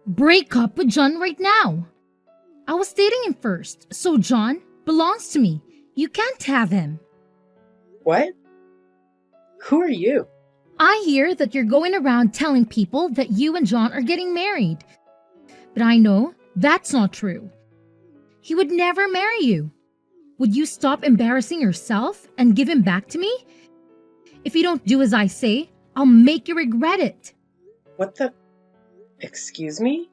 Break up with John right now. I was dating him first, so John belongs to me. You can't have him. What? Who are you? I hear that you're going around telling people that you and John are getting married. But I know that's not true. He would never marry you. Would you stop embarrassing yourself and give him back to me? If you don't do as I say, I'll make you regret it. What the? Excuse me?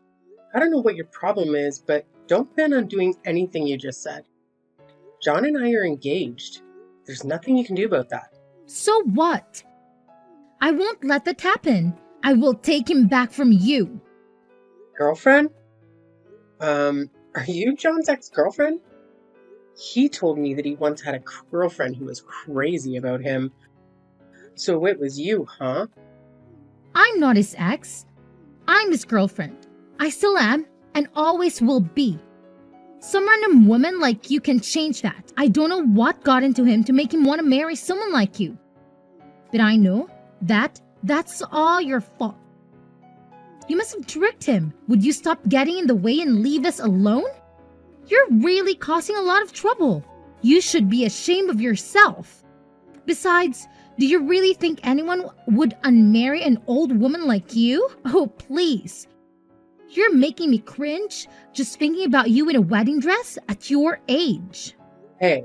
I don't know what your problem is, but don't plan on doing anything you just said. John and I are engaged. There's nothing you can do about that. So what? I won't let that happen. I will take him back from you. Girlfriend? Are you John's ex-girlfriend? He told me that he once had a girlfriend who was crazy about him. So it was you, huh? I'm not his ex. I'm his girlfriend. I still am and always will be. Some random woman like you can change that. I don't know what got into him to make him want to marry someone like you. But I know that's all your fault. You must have tricked him. Would you stop getting in the way and leave us alone? You're really causing a lot of trouble. You should be ashamed of yourself. Besides, do you really think anyone would unmarry an old woman like you? Oh, please. You're making me cringe just thinking about you in a wedding dress at your age. Hey,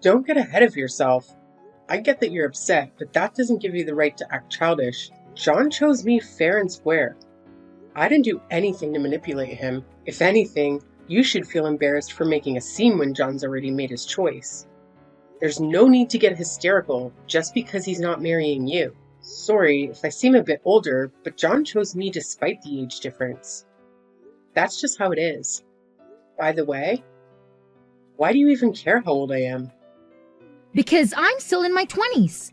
don't get ahead of yourself. I get that you're upset, but that doesn't give you the right to act childish. John chose me fair and square. I didn't do anything to manipulate him. If anything, you should feel embarrassed for making a scene when John's already made his choice. There's no need to get hysterical just because he's not marrying you. Sorry if I seem a bit older, but John chose me despite the age difference. That's just how it is. By the way, why do you even care how old I am? Because I'm still in my 20s.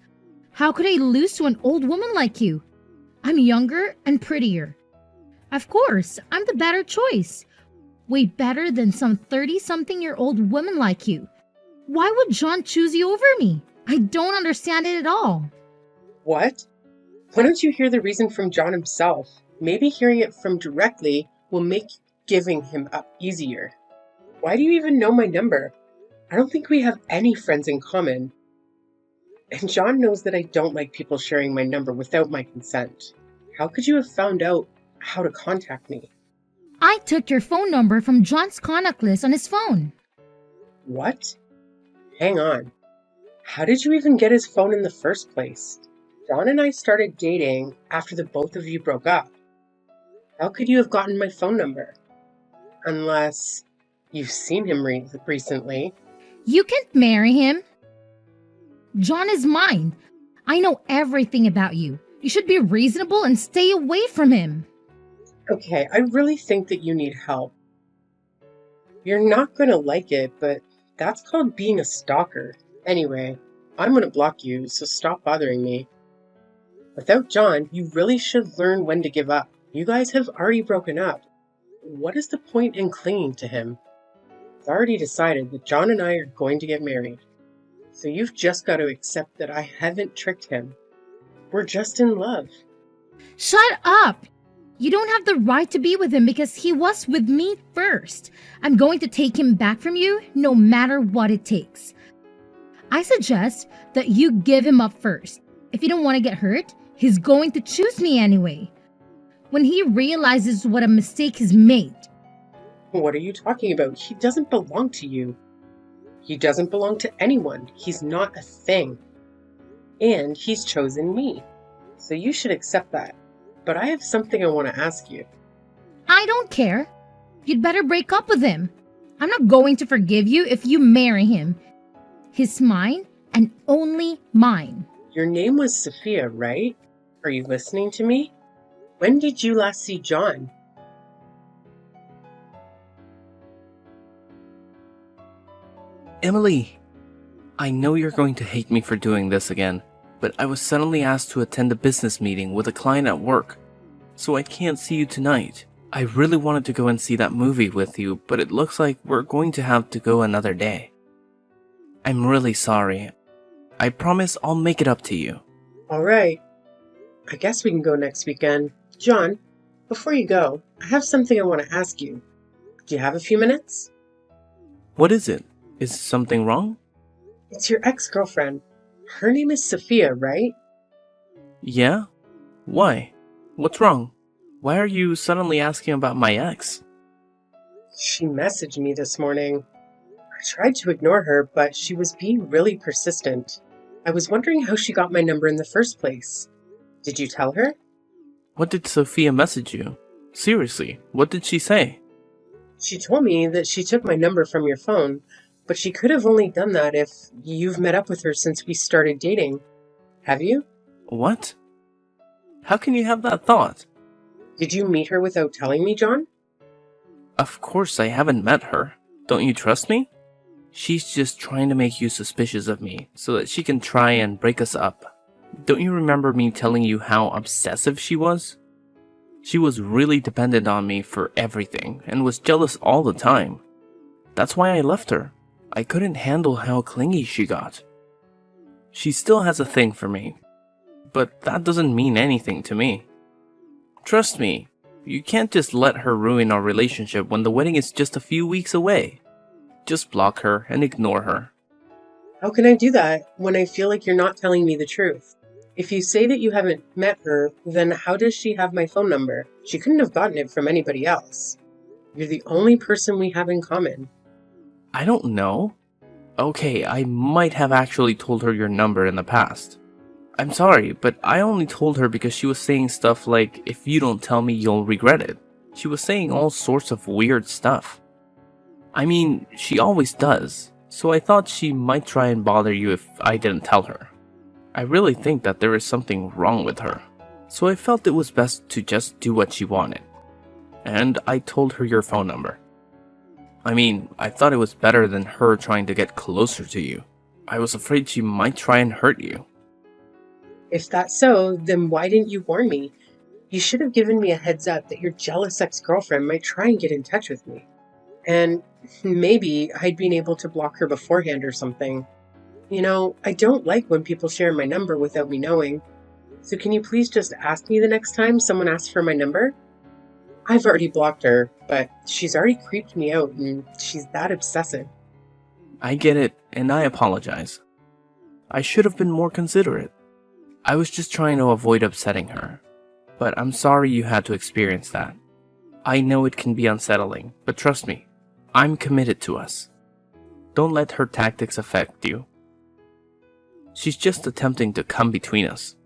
How could I lose to an old woman like you? I'm younger and prettier. Of course, I'm the better choice. Way better than some 30-something-year-old woman like you. Why would John choose you over me? I don't understand it at all. What? Why don't you hear the reason from John himself? Maybe hearing it from directly will make giving him up easier. Why do you even know my number? I don't think we have any friends in common. And John knows that I don't like people sharing my number without my consent. How could you have found out how to contact me? I took your phone number from John's contact list on his phone. What? Hang on. How did you even get his phone in the first place? John and I started dating after the both of you broke up. How could you have gotten my phone number? Unless you've seen him recently. You can't marry him. John is mine. I know everything about you. You should be reasonable and stay away from him. Okay, I really think that you need help. You're not going to like it, but that's called being a stalker. Anyway, I'm going to block you, so stop bothering me. Without John, you really should learn when to give up. You guys have already broken up. What is the point in clinging to him? It's already decided that John and I are going to get married. So you've just got to accept that I haven't tricked him. We're just in love. Shut up! You don't have the right to be with him because he was with me first. I'm going to take him back from you no matter what it takes. I suggest that you give him up first. If you don't want to get hurt, he's going to choose me anyway. When he realizes what a mistake he's made. What are you talking about? He doesn't belong to you. He doesn't belong to anyone. He's not a thing. And he's chosen me. So you should accept that. But I have something I want to ask you. I don't care. You'd better break up with him. I'm not going to forgive you if you marry him. He's mine and only mine. Your name was Sophia, right? Are you listening to me? When did you last see John? Emily, I know you're going to hate me for doing this again, but I was suddenly asked to attend a business meeting with a client at work, so I can't see you tonight. I really wanted to go and see that movie with you, but it looks like we're going to have to go another day. I'm really sorry. I promise I'll make it up to you. All right. I guess we can go next weekend. John, Before you go, I have something I want to ask you. Do you have a few minutes? What is it? Is something wrong? It's your ex-girlfriend. Her name is Sophia, right? Yeah? Why? What's wrong? Why are you suddenly asking about my ex? She messaged me this morning. I tried to ignore her, but she was being really persistent. I was wondering how she got my number in the first place. Did you tell her? What did Sophia message you? Seriously, what did she say? She told me that she took my number from your phone, but she could have only done that if you've met up with her since we started dating. Have you? What? How can you have that thought? Did you meet her without telling me, John? Of course I haven't met her. Don't you trust me? She's just trying to make you suspicious of me so that she can try and break us up. Don't you remember me telling you how obsessive she was? She was really dependent on me for everything and was jealous all the time. That's why I left her. I couldn't handle how clingy she got. She still has a thing for me, but that doesn't mean anything to me. Trust me, you can't just let her ruin our relationship when the wedding is just a few weeks away. Just block her and ignore her. How can I do that when I feel like you're not telling me the truth? If you say that you haven't met her, then how does she have my phone number? She couldn't have gotten it from anybody else. You're the only person we have in common. I don't know. Okay, I might have actually told her your number in the past. I'm sorry, but I only told her because she was saying stuff like, if you don't tell me, you'll regret it. She was saying all sorts of weird stuff. I mean, she always does, so I thought she might try and bother you if I didn't tell her. I really think that there is something wrong with her, so I felt it was best to just do what she wanted. And I told her your phone number. I mean, I thought it was better than her trying to get closer to you. I was afraid she might try and hurt you. If that's so, then why didn't you warn me? You should have given me a heads up that your jealous ex-girlfriend might try and get in touch with me. And maybe I'd been able to block her beforehand or something. You know, I don't like when people share my number without me knowing. So can you please just ask me the next time someone asks for my number? I've already blocked her, but she's already creeped me out and she's that obsessive. I get it, and I apologize. I should have been more considerate. I was just trying to avoid upsetting her. But I'm sorry you had to experience that. I know it can be unsettling, but trust me, I'm committed to us. Don't let her tactics affect you. She's just attempting to come between us.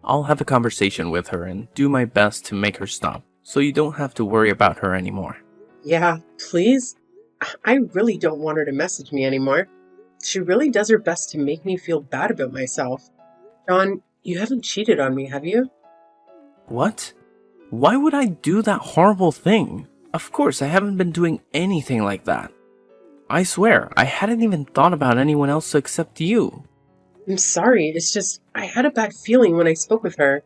I'll have a conversation with her and do my best to make her stop, so you don't have to worry about her anymore. Yeah, please? I really don't want her to message me anymore. She really does her best to make me feel bad about myself. John, you haven't cheated on me, have you? What? Why would I do that horrible thing? Of course, I haven't been doing anything like that. I swear, I hadn't even thought about anyone else except you. I'm sorry, it's just, I had a bad feeling when I spoke with her.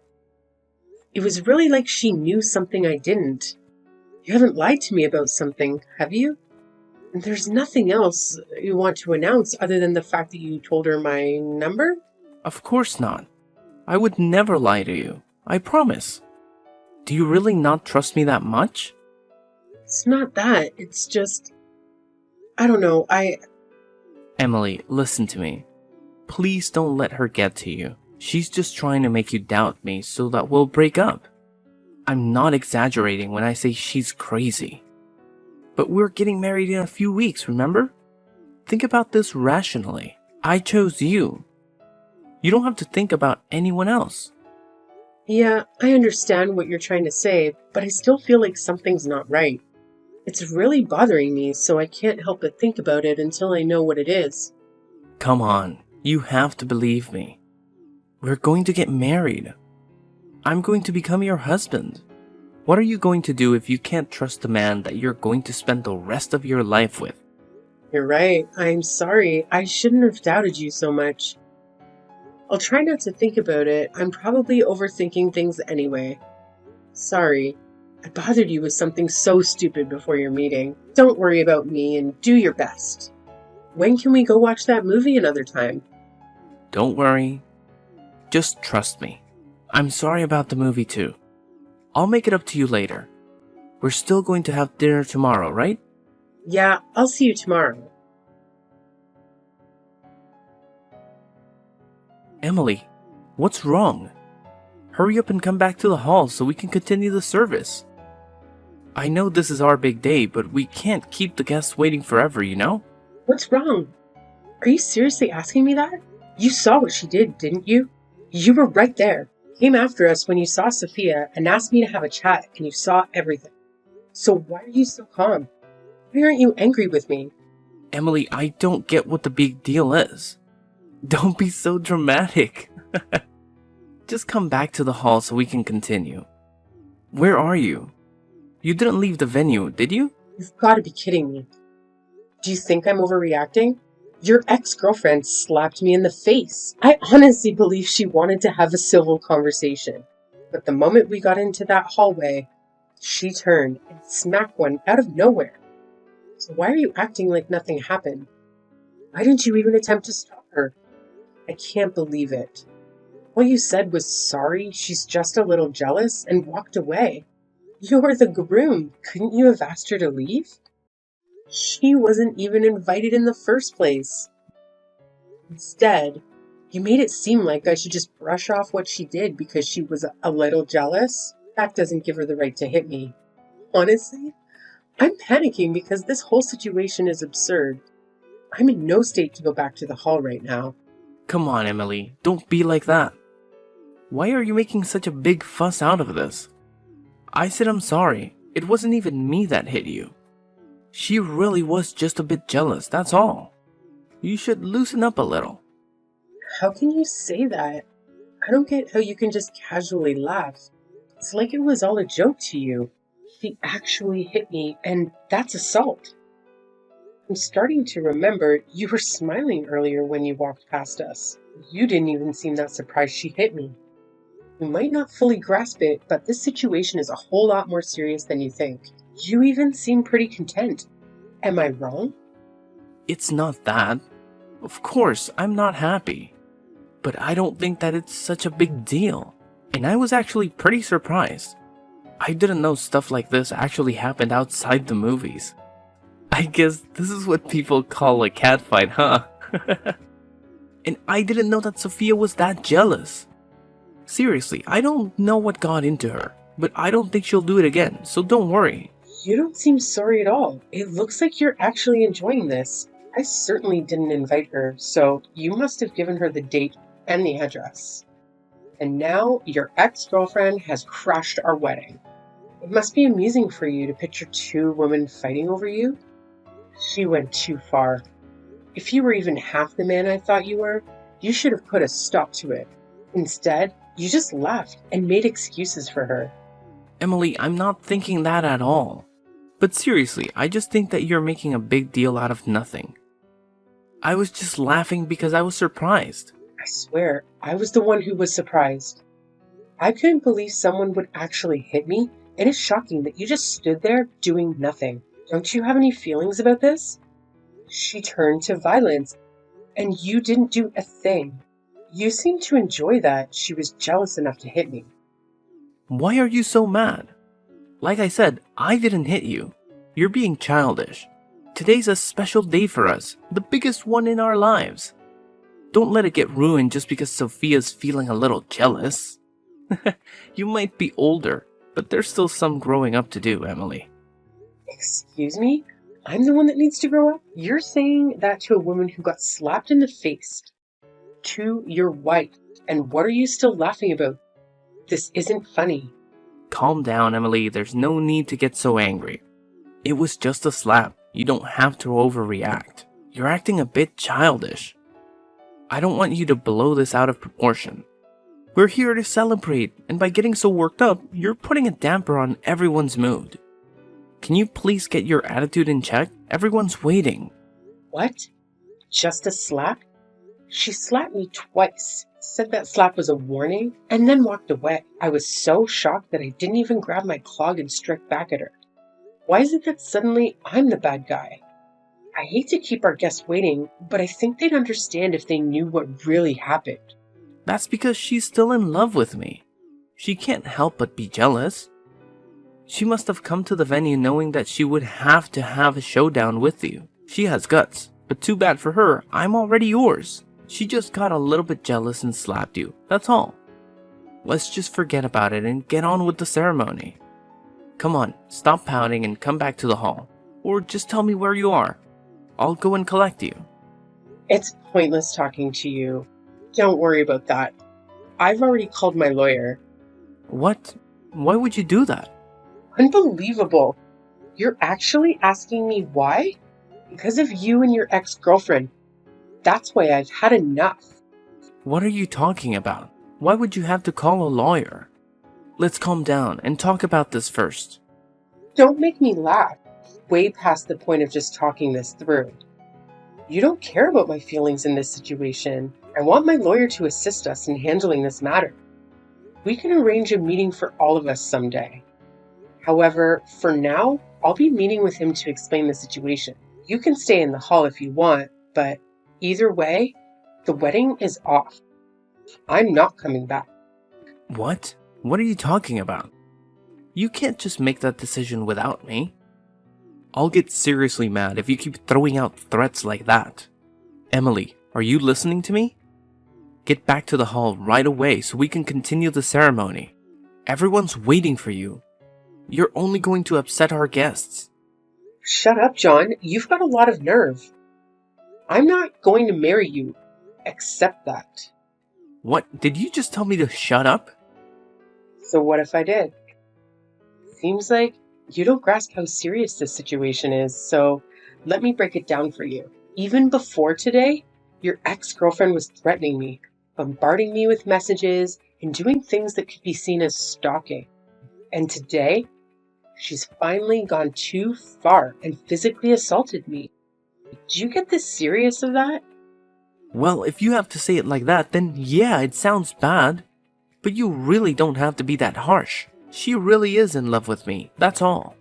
It was really like she knew something I didn't. You haven't lied to me about something, have you? And there's nothing else you want to announce other than the fact that you told her my number? Of course not. I would never lie to you. I promise. Do you really not trust me that much? It's not that, it's just... I don't know, Emily, listen to me. Please don't let her get to you. She's just trying to make you doubt me so that we'll break up. I'm not exaggerating when I say she's crazy. But we're getting married in a few weeks, remember? Think about this rationally. I chose you. You don't have to think about anyone else. Yeah, I understand what you're trying to say, but I still feel like something's not right. It's really bothering me, so I can't help but think about it until I know what it is. Come on, you have to believe me. We're going to get married. I'm going to become your husband. What are you going to do if you can't trust the man that you're going to spend the rest of your life with? You're right. I'm sorry. I shouldn't have doubted you so much. I'll try not to think about it. I'm probably overthinking things anyway. Sorry. I bothered you with something so stupid before your meeting. Don't worry about me and do your best. When can we go watch that movie another time? Don't worry. Just trust me. I'm sorry about the movie too. I'll make it up to you later. We're still going to have dinner tomorrow, right? Yeah, I'll see you tomorrow. Emily, what's wrong? Hurry up and come back to the hall so we can continue the service. I know this is our big day, but we can't keep the guests waiting forever, you know? What's wrong? Are you seriously asking me that? You saw what she did, didn't you? You were right there. Came after us when you saw Sophia and asked me to have a chat, and you saw everything. So why are you so calm? Why aren't you angry with me? Emily, I don't get what the big deal is. Don't be so dramatic. Just come back to the hall so we can continue. Where are you? You didn't leave the venue, did you? You've got to be kidding me. Do you think I'm overreacting? Your ex-girlfriend slapped me in the face. I honestly believe she wanted to have a civil conversation. But the moment we got into that hallway, she turned and smacked one out of nowhere. So why are you acting like nothing happened? Why didn't you even attempt to stop her? I can't believe it. All you said was sorry, she's just a little jealous, and walked away. You're the groom. Couldn't you have asked her to leave? She wasn't even invited in the first place. Instead, you made it seem like I should just brush off what she did because she was a little jealous. That doesn't give her the right to hit me. Honestly, I'm panicking because this whole situation is absurd. I'm in no state to go back to the hall right now. Come on, Emily. Don't be like that. Why are you making such a big fuss out of this? I said I'm sorry. It wasn't even me that hit you. She really was just a bit jealous, that's all. You should loosen up a little. How can you say that? I don't get how you can just casually laugh. It's like it was all a joke to you. She actually hit me, and that's assault. I'm starting to remember you were smiling earlier when you walked past us. You didn't even seem that surprised she hit me. You might not fully grasp it, but this situation is a whole lot more serious than you think. You even seem pretty content. Am I wrong? It's not that. Of course, I'm not happy. But I don't think that it's such a big deal. And I was actually pretty surprised. I didn't know stuff like this actually happened outside the movies. I guess this is what people call a catfight, huh? And I didn't know that Sophia was that jealous. Seriously, I don't know what got into her, but I don't think she'll do it again, so don't worry. You don't seem sorry at all. It looks like you're actually enjoying this. I certainly didn't invite her, so you must have given her the date and the address. And now your ex-girlfriend has crashed our wedding. It must be amusing for you to picture two women fighting over you. She went too far. If you were even half the man I thought you were, you should have put a stop to it. Instead, you just laughed and made excuses for her. Emily, I'm not thinking that at all. But seriously, I just think that you're making a big deal out of nothing. I was just laughing because I was surprised. I swear, I was the one who was surprised. I couldn't believe someone would actually hit me, and it's shocking that you just stood there doing nothing. Don't you have any feelings about this? She turned to violence, and you didn't do a thing. You seemed to enjoy that she was jealous enough to hit me. Why are you so mad? Like I said, I didn't hit you. You're being childish. Today's a special day for us, the biggest one in our lives. Don't let it get ruined just because Sophia's feeling a little jealous. You might be older, but there's still some growing up to do, Emily. Excuse me? I'm the one that needs to grow up? You're saying that to a woman who got slapped in the face. To your wife. And what are you still laughing about? This isn't funny. Calm down, Emily. There's no need to get so angry. It was just a slap. You don't have to overreact. You're acting a bit childish. I don't want you to blow this out of proportion. We're here to celebrate, and by getting so worked up, you're putting a damper on everyone's mood. Can you please get your attitude in check? Everyone's waiting. What? Just a slap? She slapped me twice, said that slap was a warning, and then walked away. I was so shocked that I didn't even grab my clog and strike back at her. Why is it that suddenly I'm the bad guy? I hate to keep our guests waiting, but I think they'd understand if they knew what really happened. That's because she's still in love with me. She can't help but be jealous. She must have come to the venue knowing that she would have to have a showdown with you. She has guts, but too bad for her, I'm already yours. She just got a little bit jealous and slapped you, that's all. Let's just forget about it and get on with the ceremony. Come on, stop pouting and come back to the hall. Or just tell me where you are. I'll go and collect you. It's pointless talking to you. Don't worry about that. I've already called my lawyer. What? Why would you do that? Unbelievable. You're actually asking me why? Because of you and your ex-girlfriend. That's why I've had enough. What are you talking about? Why would you have to call a lawyer? Let's calm down and talk about this first. Don't make me laugh. Way past the point of just talking this through. You don't care about my feelings in this situation. I want my lawyer to assist us in handling this matter. We can arrange a meeting for all of us someday. However, for now, I'll be meeting with him to explain the situation. You can stay in the hall if you want, but either way, the wedding is off. I'm not coming back. What? What are you talking about? You can't just make that decision without me. I'll get seriously mad if you keep throwing out threats like that. Emily, are you listening to me? Get back to the hall right away so we can continue the ceremony. Everyone's waiting for you. You're only going to upset our guests. Shut up, John. You've got a lot of nerve. I'm not going to marry you. Accept that. What? Did you just tell me to shut up? So what if I did? Seems like you don't grasp how serious this situation is, so let me break it down for you. Even before today, your ex-girlfriend was threatening me, bombarding me with messages, and doing things that could be seen as stalking. And today, she's finally gone too far and physically assaulted me. Do you get the serious of that? Well, if you have to say it like that, then yeah, it sounds bad. But you really don't have to be that harsh. She really is in love with me, that's all.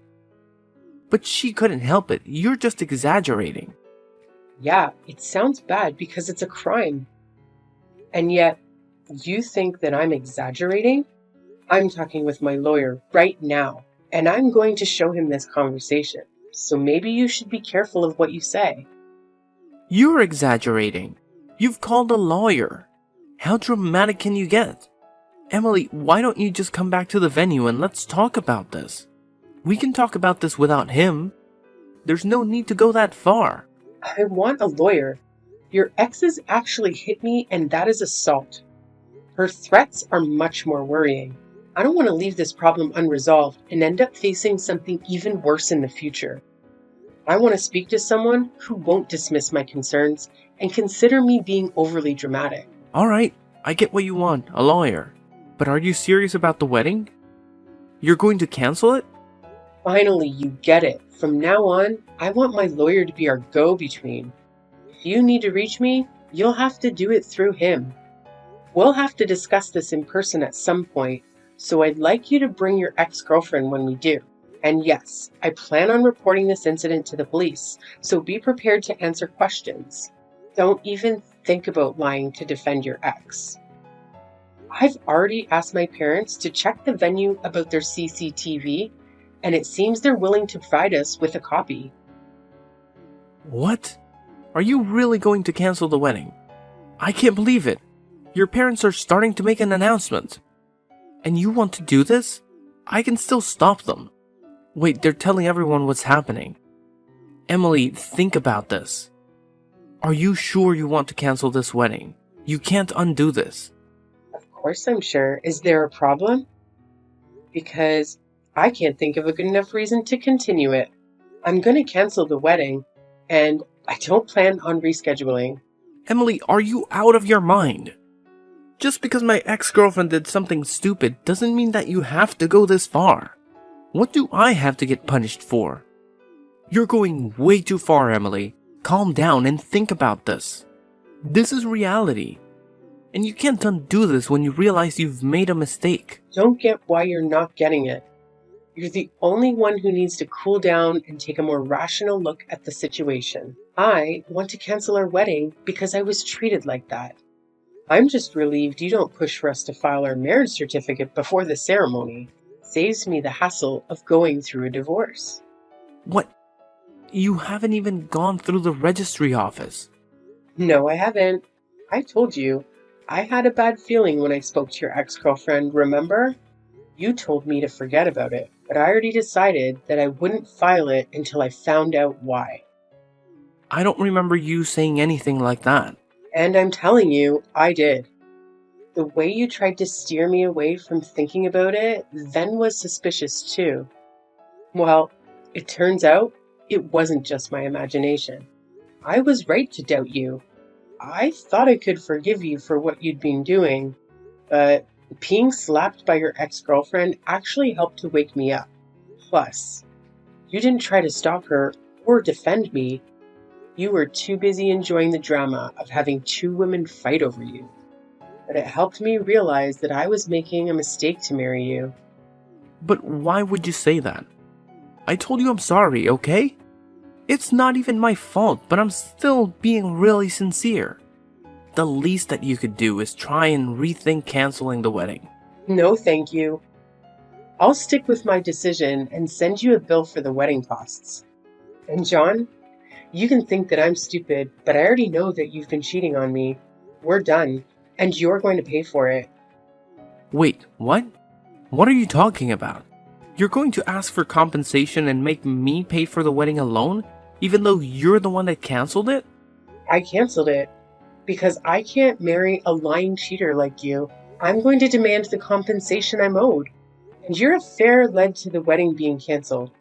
But she couldn't help it, you're just exaggerating. Yeah, it sounds bad because it's a crime. And yet, you think that I'm exaggerating? I'm talking with my lawyer right now, and I'm going to show him this conversation. So maybe you should be careful of what you say. You're exaggerating. You've called a lawyer. How dramatic can you get? Emily, why don't you just come back to the venue and let's talk about this? We can talk about this without him. There's no need to go that far. I want a lawyer. Your exes actually hit me, and that is assault. Her threats are much more worrying. I don't want to leave this problem unresolved and end up facing something even worse in the future. I want to speak to someone who won't dismiss my concerns and consider me being overly dramatic. Alright, I get what you want, a lawyer. But are you serious about the wedding? You're going to cancel it? Finally, you get it. From now on, I want my lawyer to be our go-between. If you need to reach me, you'll have to do it through him. We'll have to discuss this in person at some point, so I'd like you to bring your ex-girlfriend when we do. And yes, I plan on reporting this incident to the police, so be prepared to answer questions. Don't even think about lying to defend your ex. I've already asked my parents to check the venue about their CCTV, and it seems they're willing to provide us with a copy. What? Are you really going to cancel the wedding? I can't believe it. Your parents are starting to make an announcement. And you want to do this? I can still stop them. Wait, they're telling everyone what's happening. Emily, think about this. Are you sure you want to cancel this wedding? You can't undo this. Of course I'm sure. Is there a problem? Because I can't think of a good enough reason to continue it. I'm going to cancel the wedding, and I don't plan on rescheduling. Emily, are you out of your mind? Just because my ex-girlfriend did something stupid doesn't mean that you have to go this far. What do I have to get punished for? You're going way too far, Emily. Calm down and think about this. This is reality. And you can't undo this when you realize you've made a mistake. Don't get why you're not getting it. You're the only one who needs to cool down and take a more rational look at the situation. I want to cancel our wedding because I was treated like that. I'm just relieved you don't push for us to file our marriage certificate before the ceremony. Saves me the hassle of going through a divorce. What? You haven't even gone through the registry office. No, I haven't. I told you. I had a bad feeling when I spoke to your ex-girlfriend, remember? You told me to forget about it, but I already decided that I wouldn't file it until I found out why. I don't remember you saying anything like that. And I'm telling you, I did. The way you tried to steer me away from thinking about it then was suspicious too. Well, it turns out it wasn't just my imagination. I was right to doubt you. I thought I could forgive you for what you'd been doing, but being slapped by your ex-girlfriend actually helped to wake me up. Plus, you didn't try to stop her or defend me. You were too busy enjoying the drama of having two women fight over you. But it helped me realize that I was making a mistake to marry you. But why would you say that? I told you I'm sorry, okay? It's not even my fault, but I'm still being really sincere. The least that you could do is try and rethink canceling the wedding. No, thank you. I'll stick with my decision and send you a bill for the wedding costs. And John, you can think that I'm stupid, but I already know that you've been cheating on me. We're done, and you're going to pay for it. Wait, what? What are you talking about? You're going to ask for compensation and make me pay for the wedding alone, even though you're the one that canceled it? I canceled it because I can't marry a lying cheater like you. I'm going to demand the compensation I'm owed. And your affair led to the wedding being canceled.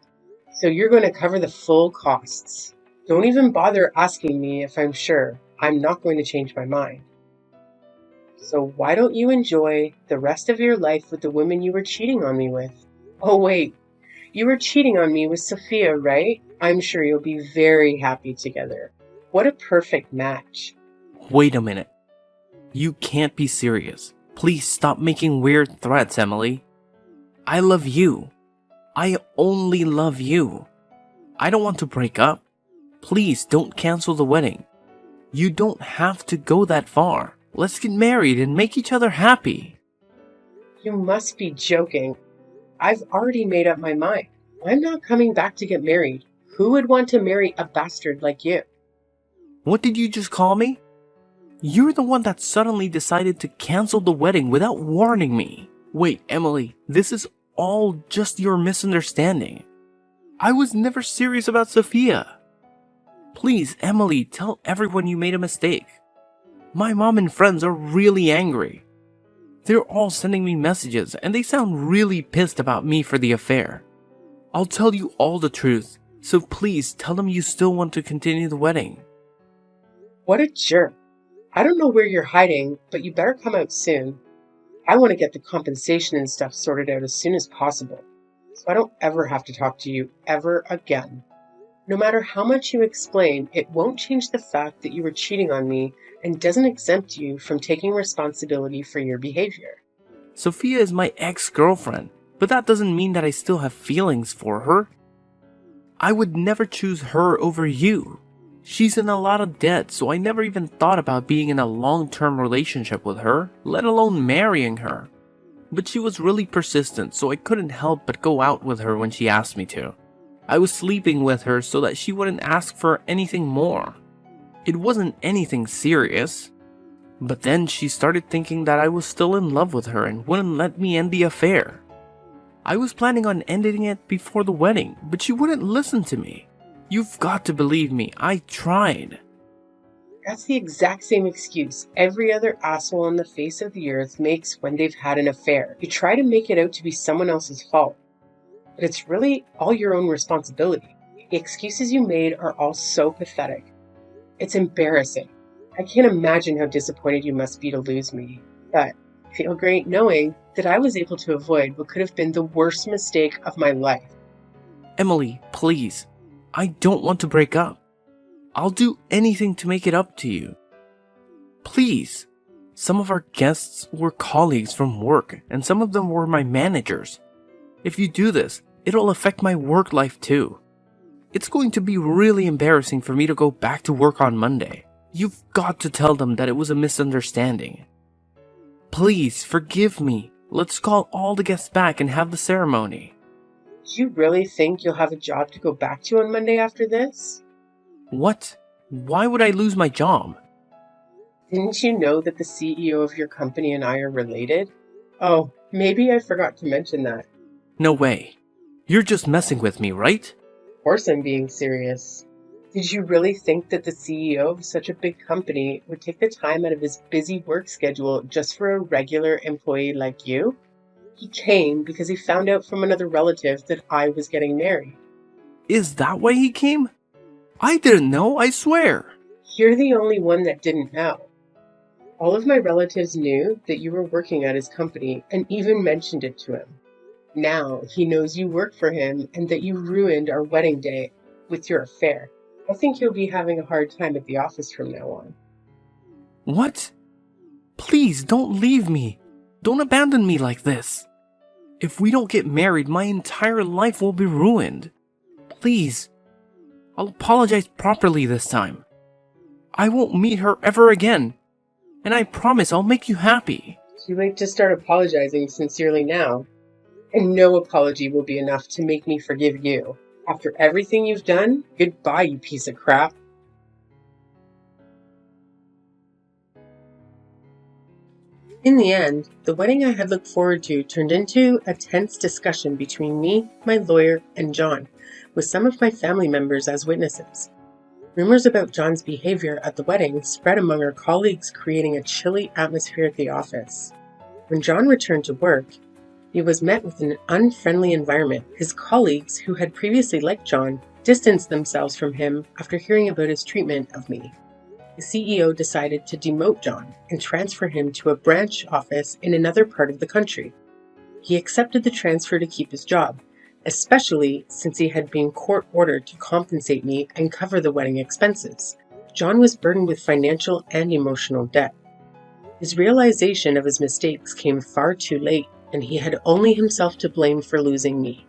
So you're going to cover the full costs. Don't even bother asking me if I'm sure. I'm not going to change my mind. So why don't you enjoy the rest of your life with the woman you were cheating on me with? Oh wait, you were cheating on me with Sophia, right? I'm sure you'll be very happy together. What a perfect match. Wait a minute. You can't be serious. Please stop making weird threats, Emily. I love you. I only love you. I don't want to break up. Please don't cancel the wedding. You don't have to go that far. Let's get married and make each other happy. You must be joking. I've already made up my mind. I'm not coming back to get married. Who would want to marry a bastard like you? What did you just call me? You're the one that suddenly decided to cancel the wedding without warning me. Wait, Emily, this is all just your misunderstanding. I was never serious about Sophia. Please, Emily, tell everyone you made a mistake. My mom and friends are really angry. They're all sending me messages and they sound really pissed about me for the affair. I'll tell you all the truth, so please tell them you still want to continue the wedding. What a jerk. I don't know where you're hiding, but you better come out soon. I want to get the compensation and stuff sorted out as soon as possible, so I don't ever have to talk to you ever again. No matter how much you explain, it won't change the fact that you were cheating on me and doesn't exempt you from taking responsibility for your behavior. Sophia is my ex-girlfriend, but that doesn't mean that I still have feelings for her. I would never choose her over you. She's in a lot of debt, so I never even thought about being in a long-term relationship with her, let alone marrying her. But she was really persistent, so I couldn't help but go out with her when she asked me to. I was sleeping with her so that she wouldn't ask for anything more. It wasn't anything serious. But then she started thinking that I was still in love with her and wouldn't let me end the affair. I was planning on ending it before the wedding, but she wouldn't listen to me. You've got to believe me, I tried. That's the exact same excuse every other asshole on the face of the earth makes when they've had an affair. You try to make it out to be someone else's fault, but it's really all your own responsibility. The excuses you made are all so pathetic. It's embarrassing. I can't imagine how disappointed you must be to lose me, but I feel great knowing that I was able to avoid what could have been the worst mistake of my life. Emily, please. I don't want to break up. I'll do anything to make it up to you. Please. Some of our guests were colleagues from work, and some of them were my managers. If you do this, it'll affect my work life too. It's going to be really embarrassing for me to go back to work on Monday. You've got to tell them that it was a misunderstanding. Please, forgive me. Let's call all the guests back and have the ceremony. Do you really think you'll have a job to go back to on Monday after this? What? Why would I lose my job? Didn't you know that the CEO of your company and I are related? Oh, maybe I forgot to mention that. No way. You're just messing with me, right? Of course I'm being serious. Did you really think that the CEO of such a big company would take the time out of his busy work schedule just for a regular employee like you? He came because he found out from another relative that I was getting married. Is that why he came? I didn't know, I swear. You're the only one that didn't know. All of my relatives knew that you were working at his company and even mentioned it to him. Now he knows you work for him and that you ruined our wedding day with your affair. I think he'll be having a hard time at the office from now on. What? Please don't leave me. Don't abandon me like this. If we don't get married, my entire life will be ruined. Please. I'll apologize properly this time. I won't meet her ever again. And I promise I'll make you happy. Too late to start apologizing sincerely now. And no apology will be enough to make me forgive you. After everything you've done, goodbye, you piece of crap. In the end, the wedding I had looked forward to turned into a tense discussion between me, my lawyer, and John, with some of my family members as witnesses. Rumors about John's behavior at the wedding spread among our colleagues, creating a chilly atmosphere at the office. When John returned to work, he was met with an unfriendly environment. His colleagues, who had previously liked John, distanced themselves from him after hearing about his treatment of me. The CEO decided to demote John and transfer him to a branch office in another part of the country. He accepted the transfer to keep his job, especially since he had been court-ordered to compensate me and cover the wedding expenses. John was burdened with financial and emotional debt. His realization of his mistakes came far too late, and he had only himself to blame for losing me.